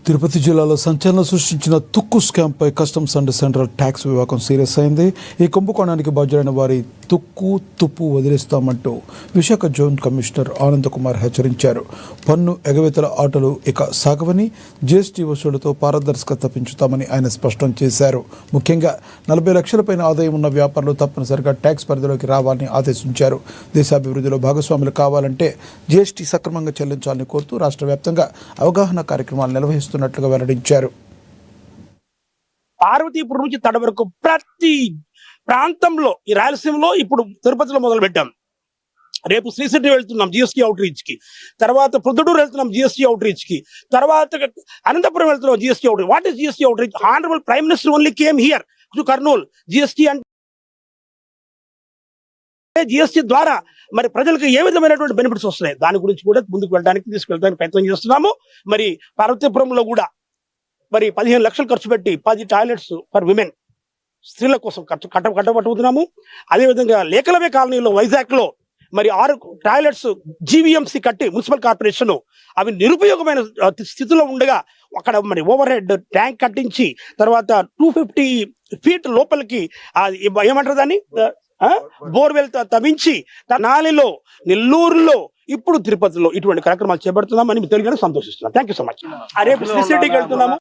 తిరుపతి జిల్లాలో సంచలనం సృష్టించిన తుక్కు స్కామ్పై కస్టమ్స్ అండ్ సెంట్రల్ ట్యాక్స్ విభాగం సీరియస్ అయింది. ఈ కుంభకోణానికి బాధ్యులైన వారి తుప్పు వదిలేస్తామంటూ విశాఖ జోన్ కమిషనర్ ఆనంద్ కుమార్ హెచ్చరించారు. పన్ను ఎగవేతల ఆటలు ఇక సాగవని, జీఎస్టీ వసూళ్లతో పారదర్శకత పెంచుతామని ఆయన స్పష్టం చేశారు. ముఖ్యంగా 40 లక్షల పైన ఆదాయం ఉన్న వ్యాపారులు తప్పనిసరిగా ట్యాక్స్ పరిధిలోకి రావాలని ఆదేశించారు. దేశాభివృద్ధిలో భాగస్వాములు కావాలంటే జీఎస్టీ సక్రమంగా చెల్లించాలని కోరుతూ రాష్ట్ర వ్యాప్తంగా అవగాహన కార్యక్రమాలు నిర్వహిస్తున్నట్లుగా వెల్లడించారు. పార్వతీపురం నుంచి తడ వరకు ప్రతి ప్రాంతంలో, ఈ రాయలసీమలో ఇప్పుడు తిరుపతిలో మొదలు పెట్టాం. రేపు శ్రీశెట్టి వెళ్తున్నాం జిఎస్టీ అవుట్ రీచ్ కి, తర్వాత ప్రొద్దుటూరు వెళ్తున్నాం జిఎస్టీ అవుట్ రీచ్ కి, తర్వాత అనంతపురం వెళ్తున్నాం GST out reach. What is GST out reach? Honourable prime minister only came here to Kurnool. GST అంటే జిఎస్టీ ద్వారా మరి ప్రజలకు ఏ విధమైనటువంటి బెనిఫిట్స్ వస్తున్నాయి, దాని గురించి కూడా ముందుకు వెళ్ళడానికి తీసుకెళ్ళడానికి ప్రయత్నం చేస్తున్నాము. మరి పార్వతీపురంలో కూడా మరి 15 లక్షలు ఖర్చు పెట్టి 10 టాయిలెట్స్ ఫర్ విమెన్, స్త్రీల కోసం కట్టబట్టుతున్నాము. అదేవిధంగా లేకలవే కాలనీలో వైజాగ్ లో మరి 6 టాయిలెట్స్ జీవీఎంసీ కట్టి మున్సిపల్ కార్పొరేషన్ అవి నిరుపయోగమైన స్థితిలో ఉండగా అక్కడ మరి ఓవర్ హెడ్ ట్యాంక్ కట్టించి తర్వాత 250 ఫీట్ లోపలికి ఏమంటారు దాన్ని బోర్వెల్ తవ్వించి నాలిలో, నెల్లూరులో, ఇప్పుడు తిరుపతిలో ఇటువంటి కార్యక్రమాలు చేపడుతున్నామని తెలియగానే సంతోషిస్తున్నాం. Thank you so much. రేపు శ్రీశెట్టికి వెళ్తున్నాము.